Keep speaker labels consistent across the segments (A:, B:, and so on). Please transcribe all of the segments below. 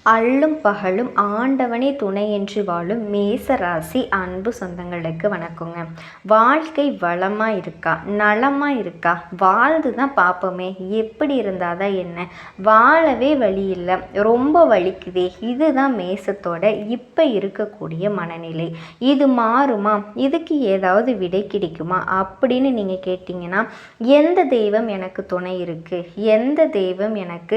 A: அல்லும் பகலும் ஆண்டவனே துணை என்று வாழும் மேசராசி அன்பு சொந்தங்களுக்கு வணக்கங்க. வாழ்க்கை வளமாக இருக்கா, நலமாக இருக்கா, வாழ்ந்து தான் பார்ப்போமே, எப்படி இருந்தாதான் என்ன, வாழவே வழி இல்லை, ரொம்ப வலிக்குதே, இதுதான் மேசத்தோட இப்போ இருக்கக்கூடிய மனநிலை. இது மாறுமா, இதுக்கு ஏதாவது விடை கிடைக்குமா அப்படின்னு நீங்கள் கேட்டிங்கன்னா, எந்த தெய்வம் எனக்கு துணை இருக்குது, எந்த தெய்வம் எனக்கு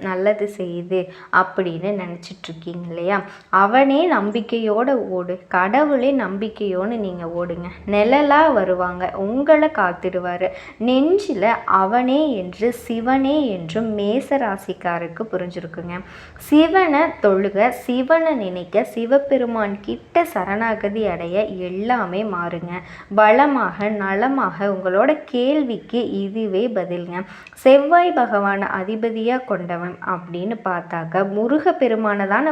A: நல்லது செய்யுது அப்படின்னு நினச்சிட்ருக்கீங்க இல்லையா? அவனே நம்பிக்கையோடு ஓடு, கடவுளே நம்பிக்கையோடு நீங்கள் ஓடுங்க. நிழலாக வருவாங்க, உங்களை காத்திடுவார். நெஞ்சில் அவனே என்று சிவனே என்றும் மேசராசிக்காருக்கு புரிஞ்சிருக்குங்க. சிவனை தொழுக, சிவனை நினைக்க, சிவபெருமான் கிட்ட சரணாகதி அடைய எல்லாமே மாறுங்க. பலமாக நலமாக உங்களோட கேள்விக்கு இதுவே பதிலுங்க. செவ்வாய் பகவானை அதிபதியாக கொண்டவன் அப்படின்னு பார்த்தாக்க முருகப்பெருமானை தானே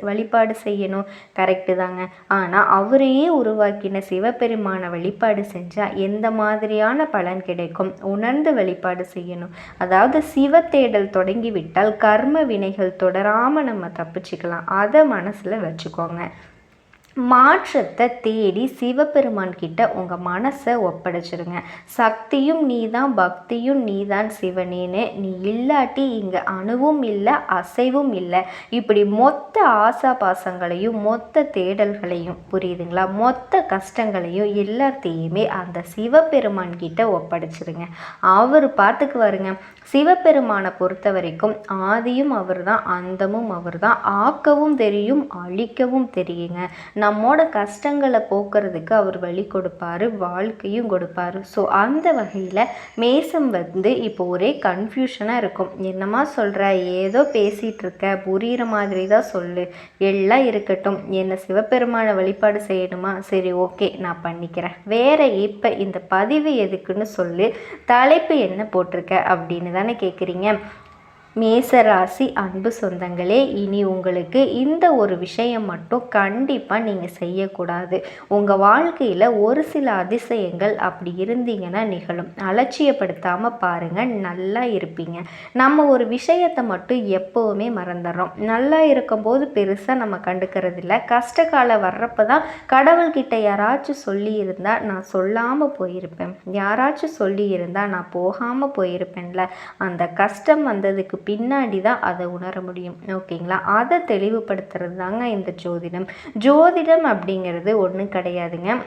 A: வழிபாடு செய்யணும். கரெக்டு தாங்க. ஆனால் அவரையே உருவாக்கின சிவபெருமானை வழிபாடு செஞ்சால் எந்த மாதிரியான பலன் கிடைக்கும் உணர்ந்து வழிபாடு செய்யணும். அதாவது சிவ தேடல் தொடங்கிவிட்டால் கர்ம வினைகள் தொடராமல் நம்ம தப்பிச்சுக்கலாம். அதை மனசில் வச்சுக்கோங்க. மாற்றத்தை தேடி சிவபெருமான் கிட்ட உங்கள் மனசை ஒப்படைச்சிருங்க. சக்தியும் நீதான், பக்தியும் நீதான் சிவனேன்னு, நீ இல்லாட்டி இங்கே அணுவும் இல்லை, அசைவும் இல்லை. இப்படி மொத்த ஆசா பாசங்களையும் மொத்த தேடல்களையும், புரியுதுங்களா, மொத்த கஷ்டங்களையும் எல்லாத்தையுமே அந்த சிவபெருமான் கிட்ட ஒப்படைச்சிருங்க. அவர் பார்த்துக்குவாருங்க. சிவபெருமானை பொறுத்த வரைக்கும் ஆதியும் அவர் தான், அந்தமும் அவர் தான். ஆக்கவும் தெரியும், அழிக்கவும் தெரியுங்க. நம்மோட கஷ்டங்களை போக்குறதுக்கு அவர் வழி கொடுப்பாரு, வாழ்க்கையும் கொடுப்பாரு. ஸோ அந்த வகையில் மேசம் இப்போ ஒரே கன்ஃபியூஷனாக இருக்கும். என்னம்மா சொல்கிற, ஏதோ பேசிகிட்டு இருக்க, புரிகிற மாதிரி தான் சொல்லு, எல்லாம் இருக்கட்டும், என்னை சிவபெருமானை வழிபாடு செய்யணுமா, சரி ஓகே நான் பண்ணிக்கிறேன், வேற இப்போ இந்த பதிவு எதுக்குன்னு சொல்லு, தலைப்பு என்ன போட்டிருக்க அப்படின்னு தானே கேட்குறீங்க. மேசராசி அன்பு சொந்தங்களே, இனி உங்களுக்கு இந்த ஒரு விஷயம் மட்டும் கண்டிப்பாக நீங்கள் செய்யக்கூடாது. உங்கள் வாழ்க்கையில் ஒரு சில அதிசயங்கள் அப்படி இருந்தீங்கன்னா நிகழும். அலட்சியப்படுத்தாமல் பாருங்கள், நல்லா இருப்பீங்க. நம்ம ஒரு விஷயத்தை மட்டும் எப்போவுமே மறந்துடுறோம். நல்லா இருக்கும்போது பெருசாக நம்ம கண்டுக்கிறது இல்லை. கஷ்ட காலம் வர்றப்ப தான் கடவுள்கிட்ட யாராச்சும் சொல்லியிருந்தால் நான் சொல்லாமல் போயிருப்பேன், யாராச்சும் சொல்லியிருந்தால் நான் போகாமல் போயிருப்பேன்ல, அந்த கஷ்டம் வந்ததுக்கு பின்னாடி தான் அதை உணர முடியும். ஓகேங்களா? அதை தெளிவுபடுத்துறது தாங்க இந்த ஜோதிடம். ஜோதிடம் அப்படிங்கிறது ஒன்றும் கிடையாதுங்க.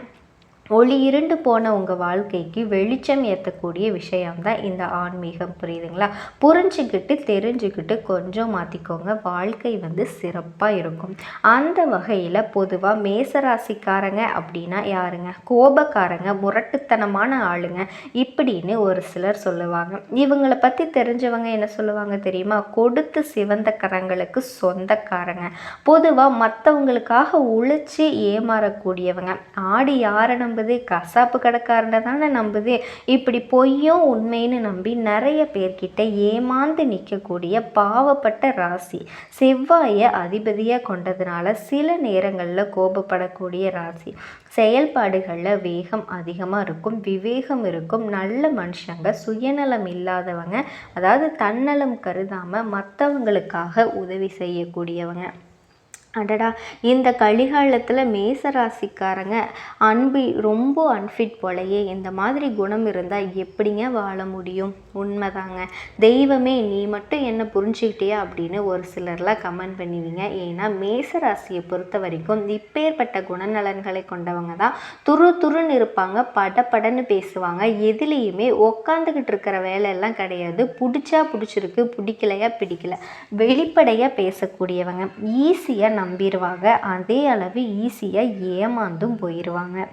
A: ஒளி இருண்டு போன உங்கள் வாழ்க்கைக்கு வெளிச்சம் ஏற்றக்கூடிய விஷயம்தான் இந்த ஆன்மீகம். புரியுதுங்களா? புரிஞ்சுக்கிட்டு தெரிஞ்சுக்கிட்டு கொஞ்சம் மாற்றிக்கோங்க, வாழ்க்கை சிறப்பாக இருக்கும். அந்த வகையில் பொதுவாக மேசராசிக்காரங்க அப்படின்னா யாருங்க? கோபக்காரங்க, முரட்டுத்தனமான ஆளுங்க இப்படின்னு ஒரு சிலர் சொல்லுவாங்க. இவங்களை பற்றி தெரிஞ்சவங்க என்ன சொல்லுவாங்க தெரியுமா? கொடுத்து சிவந்த கரங்களுக்கு சொந்தக்காரங்க. பொதுவாக மற்றவங்களுக்காக உழைச்சி ஏமாறக்கூடியவங்க. ஆடி யாரை நம்புது? கசாப்பு கடைக்காரனை தானே நம்புது. இப்படி பொய்யும் உண்மைன்னு நம்பி நிறைய பேர்கிட்ட ஏமாந்து நிற்கக்கூடிய பாவப்பட்ட ராசி. செவ்வாயை அதிபதியாக கொண்டதுனால சில நேரங்களில் கோபப்படக்கூடிய ராசி. செயல்பாடுகளில் வேகம் அதிகமாக இருக்கும், விவேகம் இருக்கும். நல்ல மனுஷங்க, சுயநலம் இல்லாதவங்க, அதாவது தன்னலம் கருதாமல் மற்றவங்களுக்காக உதவி செய்யக்கூடியவங்க. அடடா, இந்த கலிகாலத்தில் மேசராசிக்காரங்க அன்பு ரொம்ப அன்ஃபிட் போலையே, இந்த மாதிரி குணம் இருந்தால் எப்படிங்க வாழ முடியும்? உண்மைதாங்க. தெய்வமே நீ மட்டும் என்ன புரிஞ்சுக்கிட்டியா அப்படின்னு ஒரு சிலர்லாம் கமெண்ட் பண்ணுவீங்க. ஏன்னா மேசராசியை பொறுத்த வரைக்கும் இப்பேற்பட்ட குணநலன்களை கொண்டவங்க தான் துருன்னு இருப்பாங்க, படன்னு பேசுவாங்க. எதுலேயுமே உக்காந்துக்கிட்டு இருக்கிற வேலையெல்லாம் கிடையாது. பிடிச்சா பிடிச்சிருக்கு, பிடிக்கலையா பிடிக்கல, வெளிப்படையாக பேசக்கூடியவங்க. ஈஸியாக நம்பிடுவாங்க, அதே அளவு ஈஸியாக ஏமாந்தும் போயிடுவாங்க.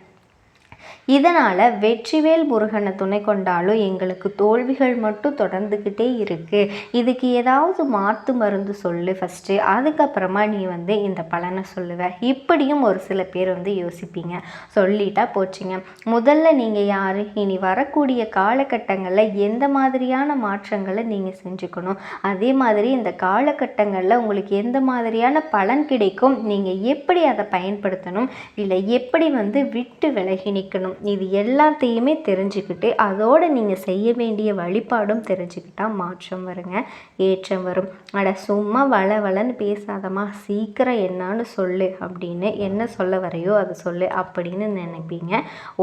A: இதனால் வெற்றிவேல் முருகனை துணை கொண்டாலும் எங்களுக்கு தோல்விகள் மட்டும் தொடர்ந்துக்கிட்டே இருக்குது, இதுக்கு ஏதாவது மாற்று மருந்து சொல்லு ஃபஸ்ட்டு, அதுக்கப்புறமா நீ இந்த பலனை சொல்லுவ, இப்படியும் ஒரு சில பேர் யோசிப்பீங்க. சொல்லிட்டா போச்சுங்க. முதல்ல நீங்கள் யார், இனி வரக்கூடிய காலகட்டங்களில் எந்த மாதிரியான மாற்றங்களை நீங்கள் செஞ்சுக்கணும், அதே மாதிரி இந்த காலகட்டங்களில் உங்களுக்கு எந்த மாதிரியான பலன் கிடைக்கும், நீங்கள் எப்படி அதை பயன்படுத்தணும், இல்லை எப்படி விட்டு விலகி நிற்கணும், இது எல்லாத்தையுமே தெரிஞ்சுக்கிட்டு அதோடு நீங்கள் செய்ய வேண்டிய வழிபாடும் தெரிஞ்சுக்கிட்டால் மாற்றம் வருங்க, ஏற்றம் வரும். அட சும்மா வளன்னு பேசாதம்மா, சீக்கிரம் என்னான்னு சொல்லு அப்படின்னு என்ன சொல்ல வரையோ அதை சொல்லு அப்படின்னு நினைப்பீங்க.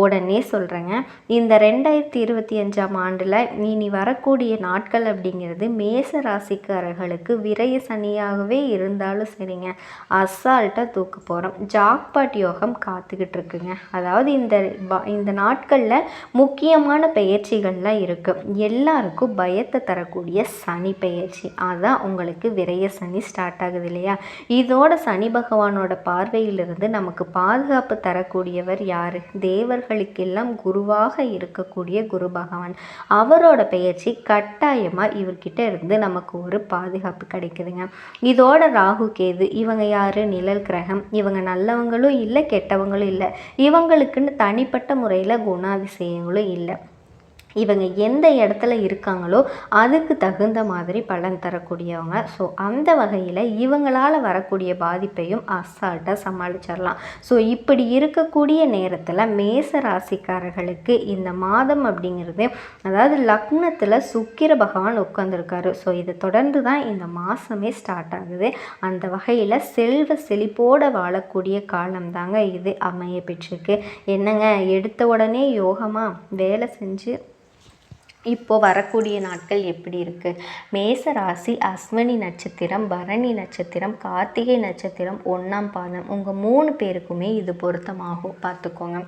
A: உடனே சொல்கிறேங்க, இந்த 2025ஆம் ஆண்டில் இனி வரக்கூடிய நாட்கள் அப்படிங்கிறது மேச ராசிக்காரர்களுக்கு விரய சனியாகவே இருந்தாலும் சரிங்க, அசால்ட்டாக தூக்க போகிறோம். ஜாக்பாட் யோகம் காத்துக்கிட்டு இருக்குங்க. அதாவது இந்த நாட்களில் முக்கியமான பெயர்ச்சிகள்லாம் இருக்குது. எல்லாருக்கும் பயத்தை தரக்கூடிய சனி பெயர்ச்சி, அதான் உங்களுக்கு விரய சனி ஸ்டார்ட் ஆகுது இல்லையா? இதோட சனி பகவானோட பார்வையிலிருந்து நமக்கு பாதுகாப்பு தரக்கூடியவர் யார்? தேவர்களுக்கெல்லாம் குருவாக இருக்கக்கூடிய குரு பகவான். அவரோட பெயர்ச்சி கட்டாயமாக இவர்கிட்ட இருந்து நமக்கு ஒரு பாதுகாப்பு கிடைக்குதுங்க. இதோட ராகு கேது இவங்க யார்? நிழல் கிரகம். இவங்க நல்லவங்களும் இல்லை, கெட்டவங்களும் இல்லை. இவங்களுக்குன்னு தனிப்பட்ட முறையில் குணாதிசயங்களும் இல்லை. இவங்க எந்த இடத்துல இருக்காங்களோ அதுக்கு தகுந்த மாதிரி பலன் தரக்கூடியவங்க. ஸோ அந்த வகையில் இவங்களால் வரக்கூடிய பாதிப்பையும் அசால்ட்டாக சமாளிச்சிடலாம். ஸோ இப்படி இருக்கக்கூடிய நேரத்தில் மேச ராசிக்காரர்களுக்கு இந்த மாதம் அப்படிங்கிறது, அதாவது லக்னத்தில் சுக்கிர பகவான் உட்காந்துருக்காரு. ஸோ இதை தொடர்ந்து தான் இந்த மாதமே ஸ்டார்ட் ஆகுது. அந்த வகையில் செல்வ செழிப்போடு வாழக்கூடிய காலம் தாங்க இது அமைய பெற்றிருக்கு. என்னங்க எடுத்த உடனே யோகமாக வேலை செஞ்சு இப்போது வரக்கூடிய நாட்கள் எப்படி இருக்குது? மேச ராசி அஸ்வினி நட்சத்திரம், பரணி நட்சத்திரம், கார்த்திகை நட்சத்திரம், 1ஆம் பாதம், உங்கள் 3 பேருக்குமே இது பொருத்தமாகும், பார்த்துக்கோங்க.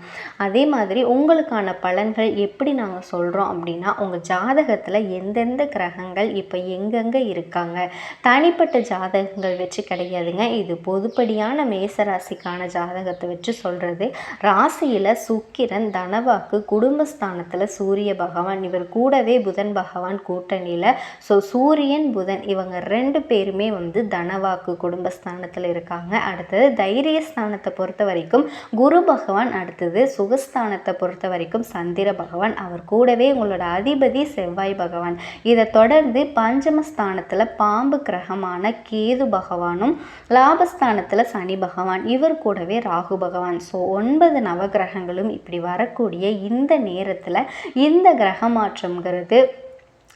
A: அதே மாதிரி உங்களுக்கான பலன்கள் எப்படி நாங்கள் சொல்கிறோம் அப்படின்னா, உங்கள் ஜாதகத்தில் எந்தெந்த கிரகங்கள் இப்போ எங்கெங்கே இருக்காங்க, தனிப்பட்ட ஜாதகங்கள் வச்சு கிடையாதுங்க. இது பொதுப்படியான மேச ராசிக்கான ஜாதகத்தை வச்சு சொல்கிறது. ராசியில் சுக்கிரன் தனவாக்கு குடும்பஸ்தானத்தில் சூரிய பகவான், இவர் கூடவே புதன் பகவான் கூட்டணியில். ஸோ சூரியன் புதன் இவங்க 2 பேருமே தனவாக்கு குடும்பஸ்தானத்தில் இருக்காங்க. அடுத்தது தைரியஸ்தானத்தை பொறுத்த வரைக்கும் குரு பகவான், அடுத்தது சுகஸ்தானத்தை பொறுத்த வரைக்கும் சந்திர பகவான், அவர் கூடவே உங்களோட அதிபதி செவ்வாய் பகவான். இதை தொடர்ந்து பஞ்சமஸ்தானத்தில் பாம்பு கிரகமான கேது பகவானும், லாபஸ்தானத்தில் சனி பகவான், இவர் கூடவே ராகு பகவான். ஸோ 9 நவகிரகங்களும் இப்படி வரக்கூடிய இந்த நேரத்தில் இந்த கிரக மாற்றம்ங்கிறது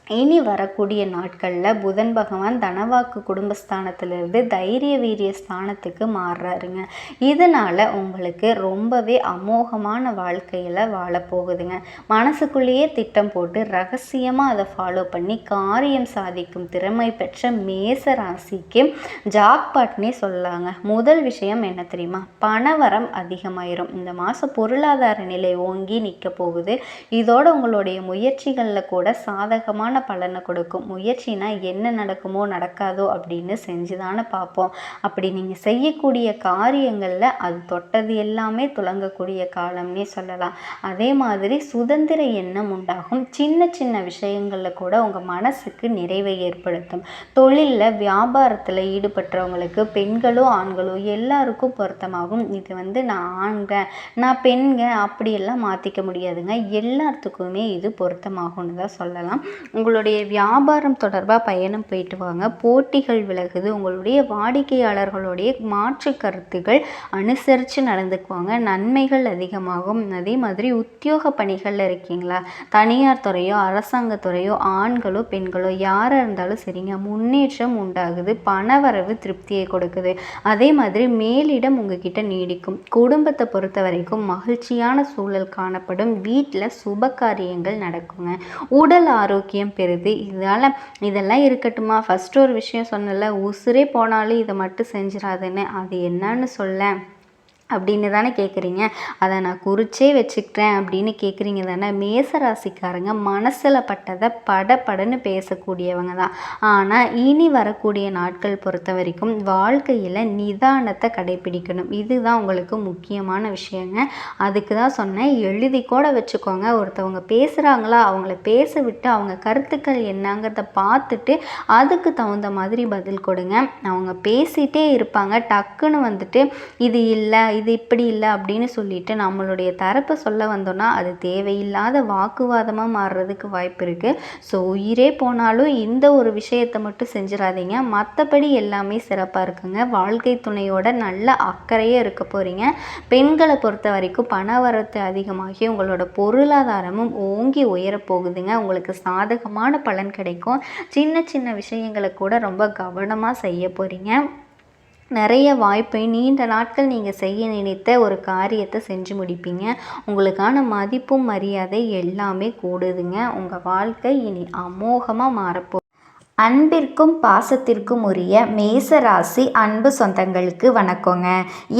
A: இனி வரக்கூடிய நாட்களில் புதன் பகவான் தனவாக்கு குடும்பஸ்தானத்திலிருந்து தைரிய வீரிய ஸ்தானத்துக்கு மாறுறாருங்க. இதனால் உங்களுக்கு ரொம்பவே அமோகமான வாழ்க்கையில் வாழப்போகுதுங்க. மனசுக்குள்ளேயே திட்டம் போட்டு ரகசியமாக அதை ஃபாலோ பண்ணி காரியம் சாதிக்கும் திறமை பெற்ற மேச ராசிக்கு ஜாக்பாட்னே சொல்லலாங்க. முதல் விஷயம் என்ன தெரியுமா? பணவரம் அதிகமாயிரும். இந்த மாதம் பொருளாதார நிலை ஓங்கி நிற்க போகுது. இதோட உங்களுடைய முயற்சிகளில் கூட சாதகமான பலனை கொடுக்கும். முயற்சினா என்ன நடக்குமோ நடக்காதோ அப்படின்னு செஞ்சுதானே பார்ப்போம். அப்படி நீங்கள் செய்யக்கூடிய காரியங்களில் அது தொட்டது எல்லாமே துளங்கக்கூடிய காலம்னே சொல்லலாம். அதே மாதிரி சுதந்திர எண்ணம் உண்டாகும். சின்ன சின்ன விஷயங்களில் கூட உங்கள் மனசுக்கு நிறைவை ஏற்படுத்தும். தொழிலில் வியாபாரத்தில் ஈடுபட்டவங்களுக்கு பெண்களோ ஆண்களோ எல்லாருக்கும் பொருத்தமாகும். இது நான் ஆண்க நான் பெண்க அப்படியெல்லாம் மாற்றிக்க முடியாதுங்க. எல்லாத்துக்குமே இது பொருத்தமாகும்னு தான் சொல்லலாம். உங்களுடைய வியாபாரம் தொடர்பாக பயணம் போயிட்டு வாங்க. போட்டிகள் விலகுது. உங்களுடைய வாடிக்கையாளர்களுடைய மாற்று கருத்துக்கள் அனுசரித்து நடந்துக்குவாங்க. நன்மைகள் அதிகமாகும். அதே மாதிரி உத்தியோக பணிகளில் இருக்கீங்களா, தனியார் துறையோ அரசாங்கத்துறையோ ஆண்களோ பெண்களோ யாராக இருந்தாலும் சரிங்க, முன்னேற்றம் உண்டாகுது. பணவரவு திருப்தியை கொடுக்குது. அதே மாதிரி மேலிடம் உங்ககிட்ட நீடிக்கும். குடும்பத்தை பொறுத்த வரைக்கும் மகிழ்ச்சியான சூழல் காணப்படும். வீட்டில் சுப காரியங்கள் நடக்குங்க. உடல் ஆரோக்கியம் பெறுது. இதெல்லாம் இருக்கட்டுமா, ஃபஸ்ட்டு ஒரு விஷயம் சொன்னல, உசுரே போனாலும் இதை மட்டும் செஞ்சிடாதுன்னு, அது என்னன்னு சொல்ல அப்படின்னு தானே கேட்குறீங்க. அதை நான் குறிச்சே வச்சுக்கிறேன் அப்படின்னு கேட்குறீங்க தானே. மேசராசிக்காரங்க மனசில் பட்டதை படன்னு பேசக்கூடியவங்க தான். ஆனால் இனி வரக்கூடிய நாட்கள் பொறுத்த வரைக்கும் வாழ்க்கையில் நிதானத்தை கடைபிடிக்கணும். இதுதான் உங்களுக்கு முக்கியமான விஷயங்க. அதுக்கு தான் சொன்னேன், எழுதி கூட வச்சுக்கோங்க. ஒருத்தவங்க பேசுகிறாங்களா, அவங்கள பேச விட்டு அவங்க கருத்துக்கள் என்னங்கிறத பார்த்துட்டு அதுக்கு தகுந்த மாதிரி பதில் கொடுங்க. அவங்க பேசிகிட்டே இருப்பாங்க, டக்குன்னு இது இல்லை இது இப்படி இல்லை அப்படின்னு சொல்லிட்டு நம்மளுடைய தரப்பை சொல்ல வந்தோன்னா அது தேவையில்லாத வாக்குவாதமாக மாறுறதுக்கு வாய்ப்பு இருக்குது. ஸோ உயிரே போனாலும் இந்த ஒரு விஷயத்தை மட்டும் செஞ்சிடாதீங்க. மற்றபடி எல்லாமே சிறப்பாக இருக்குங்க. வாழ்க்கை துணையோட நல்ல அக்கறையே இருக்க போகிறீங்க. பெண்களை பொறுத்த வரைக்கும் பண வரத்து அதிகமாகி உங்களோட பொருளாதாரமும் ஓங்கி உயரப்போகுதுங்க. உங்களுக்கு சாதகமான பலன் கிடைக்கும். சின்ன சின்ன விஷயங்களை கூட ரொம்ப கவனமாக செய்ய போகிறீங்க. நிறைய வாய்ப்பை நீண்ட நாட்கள் நீங்கள் செய்ய நினைத்த ஒரு காரியத்தை செஞ்சு முடிப்பீங்க. உங்களுக்கான மதிப்பும் மரியாதை எல்லாமே கூடுதுங்க. உங்கள் வாழ்க்கை இனி அமோகமாக மாறப்போ. அன்பிற்கும் பாசத்திற்கும் உரிய மேசராசி அன்பு சொந்தங்களுக்கு வணக்கங்க.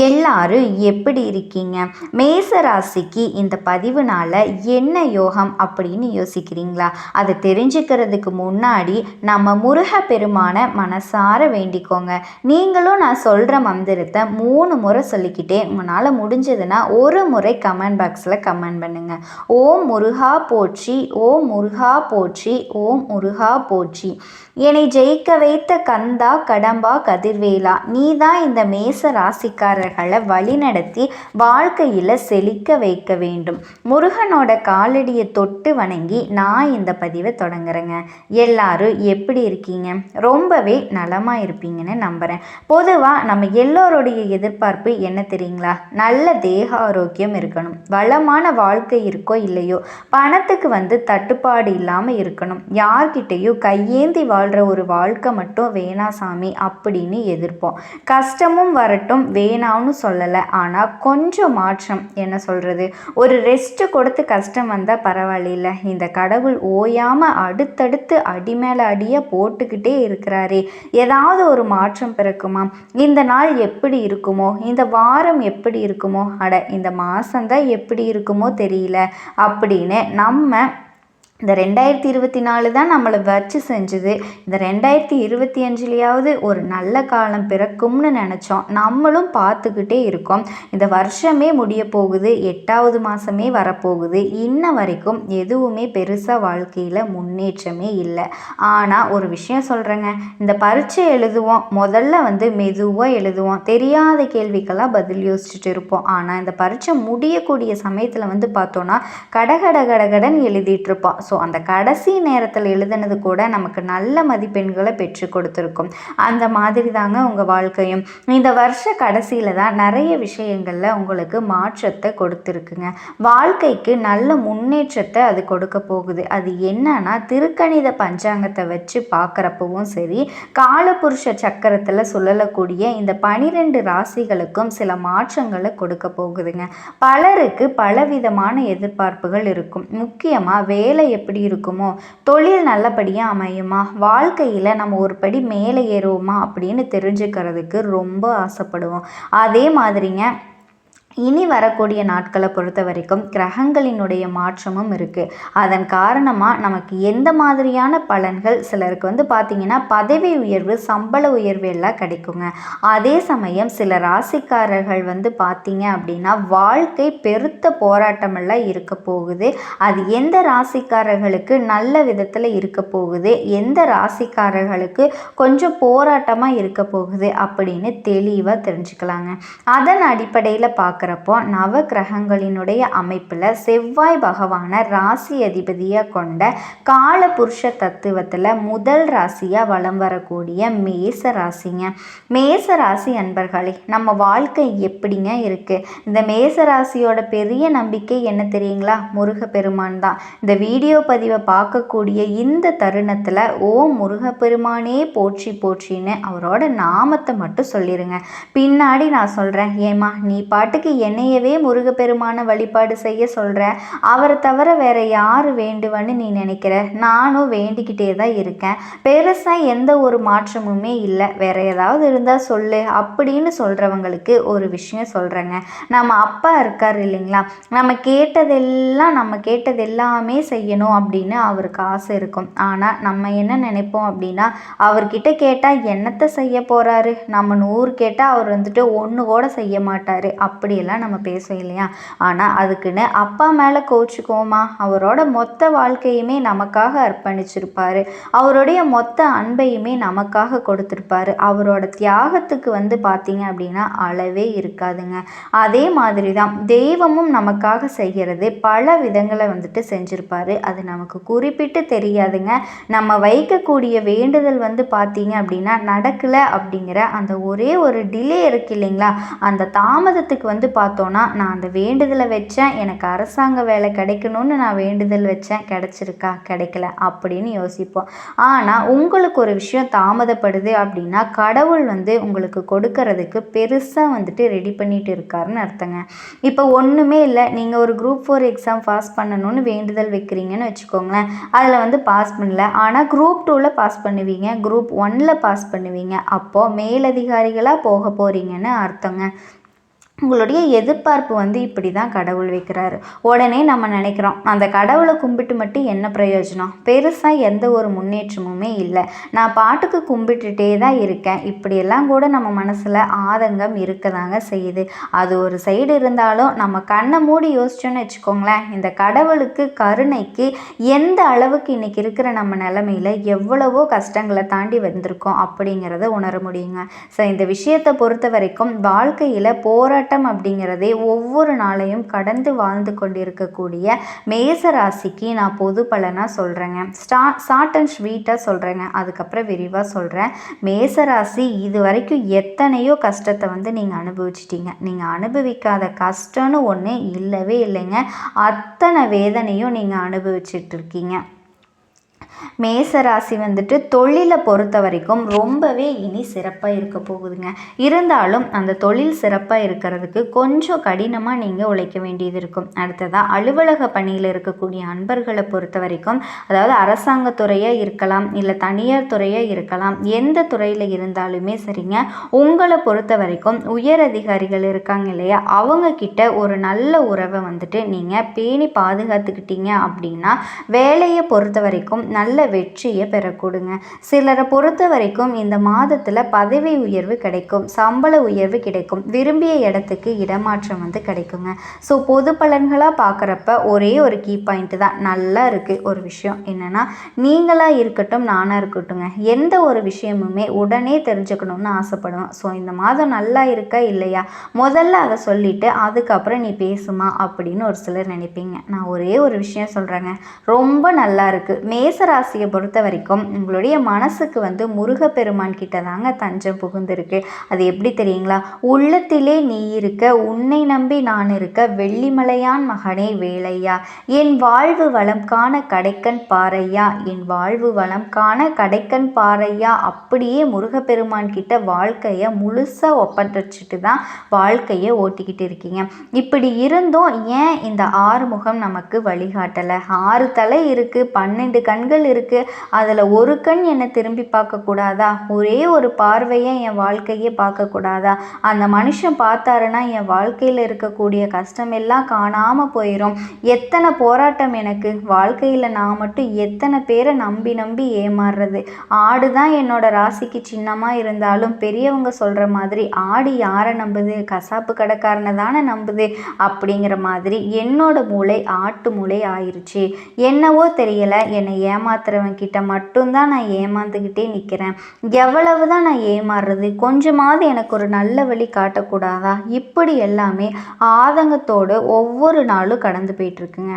A: எல்லாரும் எப்படி இருக்கீங்க? மேசராசிக்கு இந்த பதிவுனால என்ன யோகம் அப்படின்னு யோசிக்கிறீங்களா? அதை தெரிஞ்சுக்கிறதுக்கு முன்னாடி நம்ம முருக பெருமான மனசார வேண்டிக்கோங்க. நீங்களும் நான் சொல்கிற மந்திரத்தை 3 முறை சொல்லிக்கிட்டே உங்களால் முடிஞ்சதுன்னா ஒரு முறை கமெண்ட் பாக்ஸில் கமெண்ட் பண்ணுங்கள். ஓம் முருகா போற்றி, ஓம் முருகா போற்றி, ஓம் முருகா போற்றி. என்னை ஜெயிக்க வைத்த கந்தா கடம்பா கதிர்வேலா, நீ தான் இந்த மேச ராசிக்காரர்களை வழிநடத்தி வாழ்க்கையில் செழிக்க வைக்க வேண்டும். முருகனோட காலடியை தொட்டு வணங்கி நான் இந்த பதிவை தொடங்குறேங்க. எல்லாரும் எப்படி இருக்கீங்க? ரொம்பவே நலமாக இருப்பீங்கன்னு நம்புகிறேன். பொதுவாக நம்ம எல்லோருடைய எதிர்பார்ப்பு என்ன தெரியுங்களா? நல்ல தேக ஆரோக்கியம் இருக்கணும், வளமான வாழ்க்கை இருக்கோ இல்லையோ, பணத்துக்கு தட்டுப்பாடு இல்லாமல் இருக்கணும், யார்கிட்டையும் கையேந்தி வாழ்கிற ஒரு வாழ்க்கை மட்டும் வேணா சாமி அப்படின்னு எதிர்ப்போம். கஷ்டமும் வரட்டும் வேணாம்னு சொல்லலை, ஆனால் கொஞ்சம் மாற்றம், என்ன சொல்கிறது, ஒரு ரெஸ்ட் கொடுத்து கஷ்டம் வந்தால் பரவாயில்ல. இந்த கடவுள் ஓயாமல் அடுத்தடுத்து அடி மேலே அடியாக போட்டுக்கிட்டே இருக்கிறாரே, ஏதாவது ஒரு மாற்றம் பிறக்குமா? இந்த நாள் எப்படி இருக்குமோ, இந்த வாரம் எப்படி இருக்குமோ, இந்த மாதம்தான் எப்படி இருக்குமோ தெரியல அப்படின்னு நம்ம இந்த 2024 தான் நம்மளை வச்சு செஞ்சுது. இந்த 2025லையாவது ஒரு நல்ல காலம் பிறக்கும்னு நினச்சோம். நம்மளும் பார்த்துக்கிட்டே இருக்கோம். இந்த வருஷமே முடிய போகுது, 8வது மாதமே வரப்போகுது. இன்ன வரைக்கும் எதுவுமே பெருசாக வாழ்க்கையில் முன்னேற்றமே இல்லை. ஆனால் ஒரு விஷயம் சொல்கிறேங்க, இந்த பரீட்சை எழுதுவோம், முதல்ல மெதுவாக எழுதுவோம், தெரியாத கேள்விக்கெல்லாம் பதில் யோசிச்சுட்டு இருப்போம். ஆனால் இந்த பரீட்சை முடியக்கூடிய சமயத்தில் பார்த்தோன்னா கடகடன் எழுதிட்டு இருப்போம். ஸோ அந்த கடைசி நேரத்தில் எழுதுனது கூட நமக்கு நல்ல மதிப்பெண்களை பெற்று கொடுத்துருக்கும். அந்த மாதிரி தாங்க உங்கள் வாழ்க்கையும். இந்த வருஷ கடைசியில் தான் நிறைய விஷயங்களில் உங்களுக்கு மாற்றத்தை கொடுத்துருக்குங்க. வாழ்க்கைக்கு நல்ல முன்னேற்றத்தை அது கொடுக்க போகுது. அது என்னன்னா, திருக்கணித பஞ்சாங்கத்தை வச்சு பார்க்குறப்பவும் சரி, காலபுருஷ சக்கரத்தில் சொல்லக்கூடிய இந்த 12 ராசிகளுக்கும் சில மாற்றங்களை கொடுக்க போகுதுங்க. பலருக்கு பலவிதமான எதிர்பார்ப்புகள் இருக்கும். முக்கியமாக வேலை எப்படி இருக்குமோ, தொழில் நல்லபடியாக அமையுமா, வாழ்க்கையில் நம்ம ஒரு படி மேலே ஏறுவோமா அப்படின்னு தெரிஞ்சுக்கிறதுக்கு ரொம்ப ஆசைப்படுவோம். அதே மாதிரிங்க இனி வரக்கூடிய நாட்களை பொறுத்த வரைக்கும் கிரகங்களினுடைய மாற்றமும் இருக்குது. அதன் காரணமாக நமக்கு எந்த மாதிரியான பலன்கள், சிலருக்கு பார்த்திங்கன்னா பதவி உயர்வு, சம்பள உயர்வு எல்லாம் கிடைக்குங்க. அதே சமயம் சில ராசிக்காரர்கள் பார்த்திங்க அப்படின்னா வாழ்க்கை பெருத்த போராட்டமெல்லாம் இருக்க போகுது. அது எந்த ராசிக்காரர்களுக்கு நல்ல விதத்தில் இருக்க போகுது, எந்த ராசிக்காரர்களுக்கு கொஞ்சம் போராட்டமாக இருக்க போகுது அப்படின்னு தெளிவாக தெரிஞ்சுக்கலாங்க. அதன் அடிப்படையில் பார்க்குறப்போ நவ கிரகங்களினுடைய அமைப்பில் செவ்வாய் பகவான ராசி அதிபதியாக கொண்ட காலபுருஷ தத்துவத்தில் முதல் ராசியாக வலம் வரக்கூடிய மேச ராசிங்க. மேச ராசி அன்பர்களே, நம்ம வாழ்க்கை எப்படிங்க இருக்குது? இந்த மேச ராசியோட பெரிய நம்பிக்கை என்ன தெரியுங்களா? முருகப்பெருமான் தான். இந்த வீடியோ பதிவை பார்க்கக்கூடிய இந்த தருணத்தில் ஓம் முருகப்பெருமானே போற்றி போற்றின்னு அவரோட நாமத்தை மட்டும் சொல்லிடுங்க. பின்னாடி நான் சொல்கிறேன், ஏமா நீ பாட்டுக்கு என்னையவே முருகப்பெருமான வழிபாடு செய்ய சொல்கிற, அவரை தவிர வேற யார் வேண்டுவன்னு நீ நினைக்கிற? நானும் வேண்டிக்கிட்டே தான் இருக்கேன். பெருசாக எந்த ஒரு மாற்றமுமே இல்லை, வேற ஏதாவது இருந்தால் சொல்லு அப்படின்னு சொல்கிறவங்களுக்கு ஒரு விஷயம் சொல்கிறேங்க. நம்ம அப்பா இருக்கார் இல்லைங்களா, நம்ம கேட்டது எல்லாமே செய்யணும் அப்படின்னு அவருக்கு ஆசை இருக்கும். ஆனால் நம்ம என்ன நினைப்போம் அப்படின்னா, அவர்கிட்ட கேட்டால் என்னத்தை செய்ய போகிறாரு, நம்ம 100 கேட்டால் அவர் 1 கூட செய்ய மாட்டார், அப்படியெல்லாம் அப்படிலாம் நம்ம பேசுவோம் இல்லையா? ஆனால் அதுக்குன்னு அப்பா மேலே கோச்சுக்குவோமா? அவரோட மொத்த வாழ்க்கையுமே நமக்காக அர்ப்பணிச்சிருப்பார். அவருடைய மொத்த அன்பையுமே நமக்காக கொடுத்துருப்பாரு. அவரோட தியாகத்துக்கு பார்த்தீங்க அப்படின்னா அளவே இருக்காதுங்க. அதே மாதிரி தான் தெய்வமும் நமக்காக செய்கிறது பல விதங்களை செஞ்சுருப்பாரு. அது நமக்கு குறிப்பிட்டு தெரியாதுங்க. நம்ம வைக்கக்கூடிய வேண்டுதல் பார்த்தீங்க அப்படின்னா நடக்கலை அப்படிங்கிற அந்த ஒரே ஒரு டிலே இருக்கு இல்லைங்களா? அந்த தாமதத்துக்கு பார்த்தோன்னா, நான் அந்த வேண்டுதலை வச்சேன், எனக்கு அரசாங்க வேலை கிடைக்கணும்னு நான் வேண்டுதல் வச்சேன், கிடைச்சிருக்கா கிடைக்கல அப்படின்னு யோசிப்போம். ஆனால் உங்களுக்கு ஒரு விஷயம் தாமதப்படுது அப்படின்னா கடவுள் உங்களுக்கு கொடுக்கறதுக்கு பெருசாக ரெடி பண்ணிட்டு இருக்காருன்னு அர்த்தங்க. இப்போ ஒன்றுமே இல்லை, நீங்கள் ஒரு குரூப் 4 எக்ஸாம் பாஸ் பண்ணணும்னு வேண்டுதல் வைக்கிறீங்கன்னு வச்சுக்கோங்களேன். அதில் பாஸ் பண்ணல, ஆனால் குரூப் 2ல் பாஸ் பண்ணுவீங்க, குரூப் 1ல் பாஸ் பண்ணுவீங்க. அப்போது மேலதிகாரிகளாக போக போகிறீங்கன்னு அர்த்தங்க. உங்களுடைய எதிர்பார்ப்பு இப்படி தான் கடவுள் வைக்கிறாரு. உடனே நம்ம நினைக்கிறோம், அந்த கடவுளை கும்பிட்டு மட்டும் என்ன பிரயோஜனம்? பெருசாக எந்த ஒரு முன்னேற்றமுமே இல்லை, நான் பாட்டுக்கு கும்பிட்டுட்டே தான் இருக்கேன். இப்படியெல்லாம் கூட நம்ம மனசில் ஆதங்கம் இருக்கதாங்க செய்யுது. அது ஒரு சைடு இருந்தாலும் நம்ம கண்ணை மூடி யோசிச்சோன்னு வச்சுக்கோங்களேன், இந்த கடவுளுக்கு கருணைக்கு எந்த அளவுக்கு இன்றைக்கி இருக்கிற நம்ம நிலமையில் எவ்வளவோ கஷ்டங்களை தாண்டி வந்திருக்கோம் அப்படிங்கிறத உணர முடியுங்க. ஸோ இந்த விஷயத்தை பொறுத்த வரைக்கும் வாழ்க்கையில் போராட்டம் அப்படிங்கிறதே ஒவ்வொரு நாளையும் கடந்து வாழ்ந்து கொண்டிருக்கக்கூடிய மேச ராசிக்கு நான் பொது பலனாக சொல்கிறேங்க. ஷார்ட் அண்ட் ஸ்வீட்டாக சொல்கிறேங்க, அதுக்கப்புறம் விரிவாக சொல்கிறேன். மேச ராசி இது வரைக்கும் எத்தனையோ கஷ்டத்தை நீங்கள் அனுபவிச்சிட்டீங்க. நீங்கள் அனுபவிக்காத கஷ்டம்னு ஒன்று இல்லவே இல்லைங்க. அத்தனை வேதனையும் நீங்கள் அனுபவிச்சுட்டு இருக்கீங்க. மேசராசி தொழிலை பொறுத்த வரைக்கும் ரொம்பவே இனி சிறப்பாக இருக்க போகுதுங்க. இருந்தாலும் அந்த தொழில் சிறப்பாக இருக்கிறதுக்கு கொஞ்சம் கடினமாக நீங்கள் உழைக்க வேண்டியது இருக்கும். அடுத்ததாக அலுவலக பணியில் இருக்கக்கூடிய அன்பர்களை பொறுத்த வரைக்கும், அதாவது அரசாங்க துறையாக இருக்கலாம், இல்லை தனியார் துறையாக இருக்கலாம், எந்த துறையில் இருந்தாலுமே சரிங்க, உங்களை பொறுத்த வரைக்கும் உயர் அதிகாரிகள் இருக்காங்க இல்லையா, அவங்க கிட்ட ஒரு நல்ல உறவை நீங்கள் பேணி பாதுகாத்துக்கிட்டீங்க அப்படின்னா வேலையை பொறுத்த வரைக்கும் நல்ல வெற்றியை பெறக்கூடுங்க. சிலரை பொறுத்த வரைக்கும் இந்த மாதத்தில் பதவி உயர்வு கிடைக்கும், சம்பள உயர்வு கிடைக்கும், விரும்பிய இடத்துக்கு இடமாற்றம் கிடைக்குங்க. ஸோ பொது பலன்களாக பார்க்குறப்ப ஒரே ஒரு கீ பாயிண்ட் தான் நல்லா இருக்குது. ஒரு விஷயம் என்னென்னா, நீங்களாக இருக்கட்டும் நானாக இருக்கட்டும்ங்க, எந்த ஒரு விஷயமுமே உடனே தெரிஞ்சுக்கணும்னு ஆசைப்படுவேன். ஸோ இந்த மாதம் நல்லா இருக்கா இல்லையா, முதல்ல அதை சொல்லிவிட்டு அதுக்கப்புறம் நீ பேசுமா அப்படின்னு ஒரு சிலர் நினைப்பீங்க. நான் ஒரே ஒரு விஷயம் சொல்கிறேங்க, ரொம்ப நல்லா இருக்குது. மேசராசியை பொறுத்த வரைக்கும் உங்களுடைய மனசுக்கு முருகப்பெருமான் கிட்ட தாங்க தஞ்சம் புகுந்திருக்கு. அது எப்படி தெரியுங்களா? உள்ளத்திலே நீ இருக்க, உன்னை நம்பி நான் இருக்க, வெள்ளிமலையான் மகனே வேலையா, என் வாழ்வு வளம் காண கடைக்கன் பாறையா, என் வாழ்வு வளம் காண கடைக்கன் பாறையா. அப்படியே முருகப்பெருமான் கிட்ட வாழ்க்கையை முழுசாக ஒப்படைச்சிட்டு தான் வாழ்க்கையை ஓட்டிக்கிட்டு இருக்கீங்க. இப்படி இருந்தும் ஏன் இந்த 6 முகம் நமக்கு வழிகாட்டலை? 6 தலை இருக்குது, 12 கண்கள் இருக்குது, அதில் ஒரு கண் என்னை திரும்பி பார்க்கக்கூடாதா? ஒரே ஒரு பார்வையை என் வாழ்க்கையே பார்க்கக்கூடாதா? அந்த மனுஷன் பார்த்தாருன்னா என் வாழ்க்கையில் இருக்கக்கூடிய கஷ்டம் எல்லாம் காணாமல் போயிடும். எத்தனை போராட்டம் எனக்கு வாழ்க்கையில், நான் மட்டும் எத்தனை பேரை நம்பி நம்பி ஏமாறுறது. ஆடு தான் என்னோட ராசிக்கு சின்னமாக இருந்தாலும் பெரியவங்க சொல்கிற மாதிரி ஆடு யாரை நம்புது? கசாப்பு கடைக்காரனை தானே நம்புது. அப்படிங்கிற மாதிரி என்னோட மூளை ஆட்டு மூளை ஆயிடுச்சு. என்னவோ தெரியலை, என்னை ஏமாத்துறவன் கிட்ட மட்டும்தான் நான் ஏமாந்துக்கிட்டே நிற்கிறேன். எவ்வளவு தான் நான் ஏமாறுறது? கொஞ்சமாவது எனக்கு ஒரு நல்ல வழி காட்டக்கூடாதா? இப்படி எல்லாமே ஆதங்கத்தோடு ஒவ்வொரு நாளும் கடந்து போயிட்டுருக்குங்க.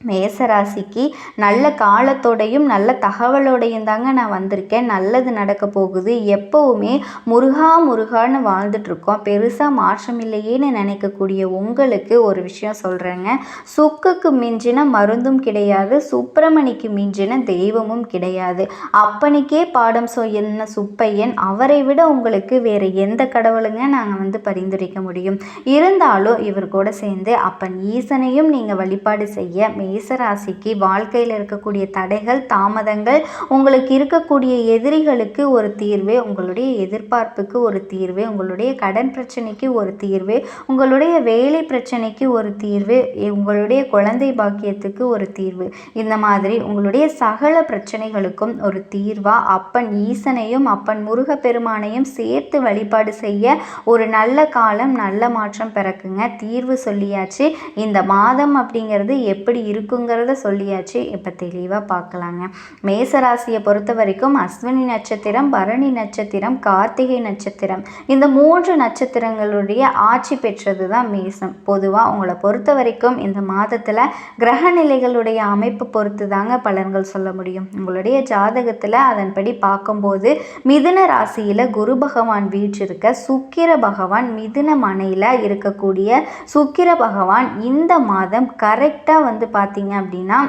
A: மேசராசிக்கு நல்ல காலத்தோடையும் நல்ல தகவலோடையும் தாங்க நான் வந்திருக்கேன். நல்லது நடக்க போகுது. எப்போவுமே முருகா முருகான்னு வாழ்ந்துட்டுருக்கோம், பெருசாக மாற்றம் இல்லையேன்னு நினைக்கக்கூடிய உங்களுக்கு ஒரு விஷயம் சொல்கிறேங்க. சுக்குக்கு மிஞ்சின மருந்தும் கிடையாது, சுப்பிரமணிக்கு மிஞ்சின தெய்வமும் கிடையாது. அப்பனுக்கே பாடம் சொன்ன சுப்பையன், அவரை விட உங்களுக்கு வேறு எந்த கடவுளுங்க நாங்கள் பரிந்துரைக்க முடியும்? இருந்தாலும் இவர் கூட சேர்ந்து அப்பன் ஈசனையும் நீங்கள் வழிபாடு செய்ய மேசராசிக்கு வாழ்க்கையில் இருக்கக்கூடிய தடைகள், தாமதங்கள், உங்களுக்கு இருக்கக்கூடிய எதிரிகளுக்கு ஒரு தீர்வு, உங்களுடைய எதிர்பார்ப்புக்கு ஒரு தீர்வு, உங்களுடைய கடன் பிரச்சனைக்கு ஒரு தீர்வு, உங்களுடைய வேலை பிரச்சனைக்கு ஒரு தீர்வு, உங்களுடைய குழந்தை பாக்கியத்துக்கு ஒரு தீர்வு, இந்த மாதிரி உங்களுடைய சகல பிரச்சனைகளுக்கும் ஒரு தீர்வா அப்பன் ஈசனையும் அப்பன் முருகப்பெருமானையும் சேர்த்து வழிபாடு செய்ய ஒரு நல்ல காலம், நல்ல மாற்றம் பிறக்குங்க. தீர்வு சொல்லியாச்சு. இந்த மாதம் அப்படிங்கிறது எப்படி இருக்குங்கிறத சொல்லியாச்சு. இப்போ தெளிவாக பார்க்கலாங்க. மேசராசியை பொறுத்த வரைக்கும் அஸ்வினி நட்சத்திரம், பரணி நட்சத்திரம், கார்த்திகை நட்சத்திரம், இந்த 3 நட்சத்திரங்களுடைய ஆட்சி பெற்றது தான் மேசம். பொதுவாக உங்களை பொறுத்த வரைக்கும் இந்த மாதத்தில் கிரக நிலைகளுடைய அமைப்பு பொறுத்து தாங்க பலன்கள் சொல்ல முடியும். உங்களுடைய ஜாதகத்தில் அதன்படி பார்க்கும்போது மிதுன ராசியில் குரு பகவான் வீற்றிருக்க, சுக்கிர பகவான் மிதுன மனையில் இருக்கக்கூடிய சுக்கிர பகவான் இந்த மாதம் கரெக்டாக வந்து பார்த்தீங்க அப்படின்னா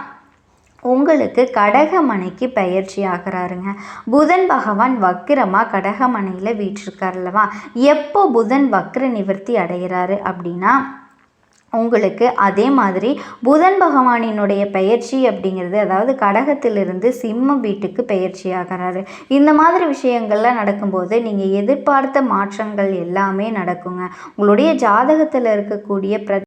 A: உங்களுக்கு கடகமனைக்கு பயிற்சி ஆகிறாருங்க. புதன் பகவான் வக்கிரமாக கடகமனையில் வீற்றிருக்கார் அல்லவா. எப்போ புதன் வக்கிர நிவர்த்தி அடைகிறாரு அப்படின்னா உங்களுக்கு அதே மாதிரி புதன் பகவானினுடைய பயிற்சி அப்படிங்கிறது, அதாவது கடகத்திலிருந்து சிம்மம் வீட்டுக்கு பயிற்சி ஆகிறாரு. இந்த மாதிரி விஷயங்கள்லாம் நடக்கும்போது நீங்கள் எதிர்பார்த்த மாற்றங்கள் எல்லாமே நடக்குங்க. உங்களுடைய ஜாதகத்தில் இருக்கக்கூடிய